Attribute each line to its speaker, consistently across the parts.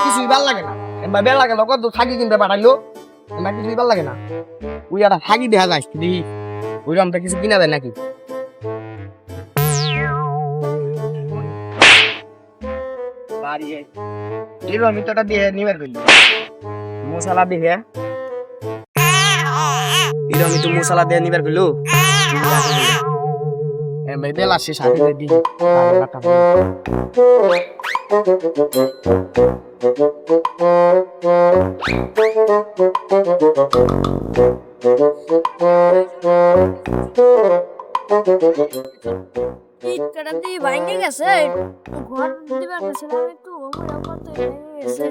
Speaker 1: কিছুই ভাল লাগে না এবার বেল লাগে না কত থাকি কিনতে পাঠাইলো এবার কিছুই ভাল লাগে না ওই একটা থাকি দেখা যায় দেখি ওই রকমটা কিছু কিনা দেয় নাকি মিটারটা দিয়ে নিবার করলি মশলা দিয়ে এরকম একটু মশলা দিয়ে নিবার করলো বেলা শেষ হাতে দি
Speaker 2: ইটটা দিয়ে ভাঙে গেছে ঘর দিবার গেছিলাম একটু গেছে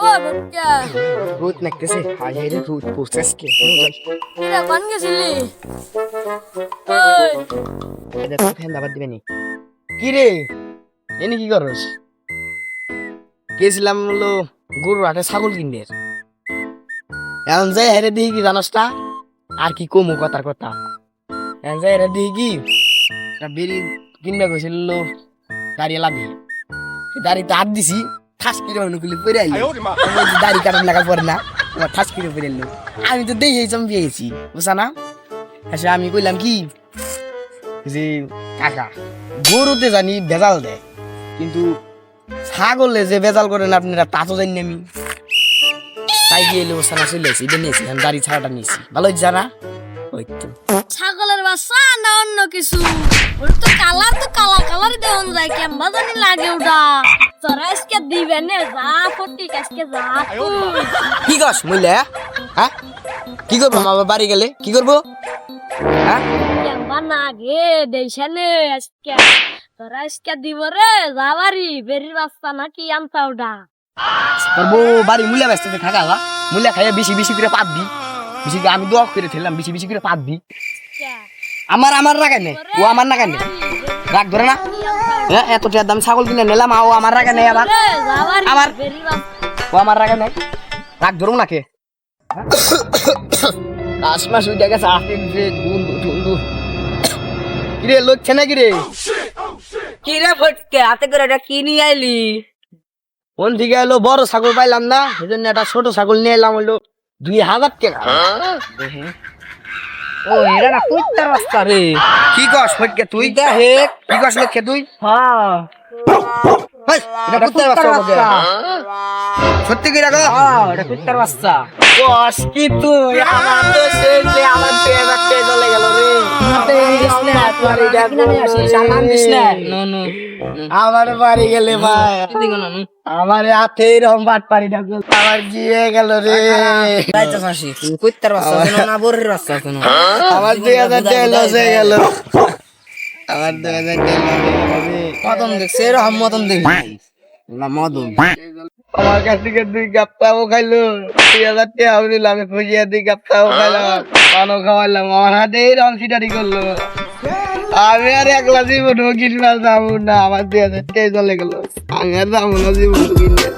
Speaker 2: ও বাচ্চা
Speaker 1: রোদ নাকতেছে হাই রে রোদ প্রসেস কে
Speaker 2: এরা বান গেছিলি ওই
Speaker 1: এটা ফ্যান দাবার দিবে নি কি রে এনে কি করছ গেছিলাম হলো গরুর হাটে ছাগল কিনতে এখন যাই হেরে দিই কি জানাস না আর কি কমু কথার কথা এখন যাই হেরে দিই কি বেরি কিনবে গেছিল দাঁড়িয়ে লাভি দাড়িতে হাত দিছি ঠাস কিরে অনুকুলি পরে আইলো দাড়ি কাটার লাগা পরে না আমার ঠাস কিরে পরে এলো আমি তো দেখে চমকে গেছি বুঝা না আচ্ছা আমি কইলাম কি যে কাকা গরুতে জানি ভেজাল দেয় কিন্তু ছাগলে যে ভেজাল করেন আপনারা তা তো জানি আমি তাই গিয়ে এলো সানা চলে এসেছি এটা নিয়েছি আমি দাড়ি ছাড়াটা নিয়েছি ভালো জানা ওই তো
Speaker 2: ছাগলের বাচ্চা না অন্য কিছু ওর তো কালা কালার দেওয়ান যায় কেমবা জানি লাগে ওটা তোরা আজকে দিবে না যা ফটি আজকে যা তুই
Speaker 1: কি কস মইলে হ্যাঁ কি করবো মা বাড়ি গেলে কি করবো হ্যাঁ
Speaker 2: কেমবা না গে দেশানে আজকে তোরা আজকে দিব রে যা বাড়ি বেরির বাচ্চা নাকি আনতা ওটা
Speaker 1: করবো বাড়ি মুলা ব্যস্ত খাগা মুলা খাইয়া বেশি বেশি করে পাবি বেশি আমি দোয়া করে ঠেললাম বেশি বেশি করে পাবি আমার রাখে নে ও আমার না কেন রাগ ধরে না এত টাকার দাম ছাগল কিনে নিলাম ও আমার রাখে নেই আবার আমার ও আমার রাখে নেই রাগ ধরো নাকে আসমা শুই জায়গা সাফে গুন্ডু টুন্ডু কিরে লক্ষ্যে না কিরে
Speaker 3: কিরে ফটকে হাতে করে এটা কি নিয়ে আইলি
Speaker 1: কোন দিকে এলো বড় ছাগল পাইলাম না সেই জন্য একটা ছোট ছাগল নিয়ে এলাম হইলো 2000 টাকা
Speaker 3: ও এরা না কুত্তার রাস্তা রে
Speaker 1: কি কস ফটকে তুই
Speaker 3: হে
Speaker 1: কি কস লক্ষ্যে তুই
Speaker 3: হ্যাঁ
Speaker 1: এটা কুত্তার বাচ্চা সত্যি কি রাখো
Speaker 3: এটা কুত্তার বাচ্চা
Speaker 1: কস কি তুই আমার তো শেষে আমার পেয়ে চলে গেল রে আমার বাড়ি গেলে ভাই আমার হাতে এরকম বাট পারি না আমার গিয়ে গেল রে
Speaker 3: কুত্তার বাচ্চা না বরের বাচ্চা কোনো
Speaker 1: আমার 2000 টাকা লস হয়ে গেল আমার 2000 টাকা
Speaker 3: মদন দেখছে এরকম মদন দেখি না মদন
Speaker 1: আমার কাছ থেকে 2 কাপ তাও খাইলো 2000 টাকা আমি নিলাম আমি খুঁজিয়ে 2 কাপ তাও খাইলাম পানও খাওয়াইলাম আমার হাতে এরকম সিটারি করলো আমি আর একলা জীবন কিনবার যাবো না আমার 2000 টাকা চলে গেল আমি আর যাবো না জীবন কিনলে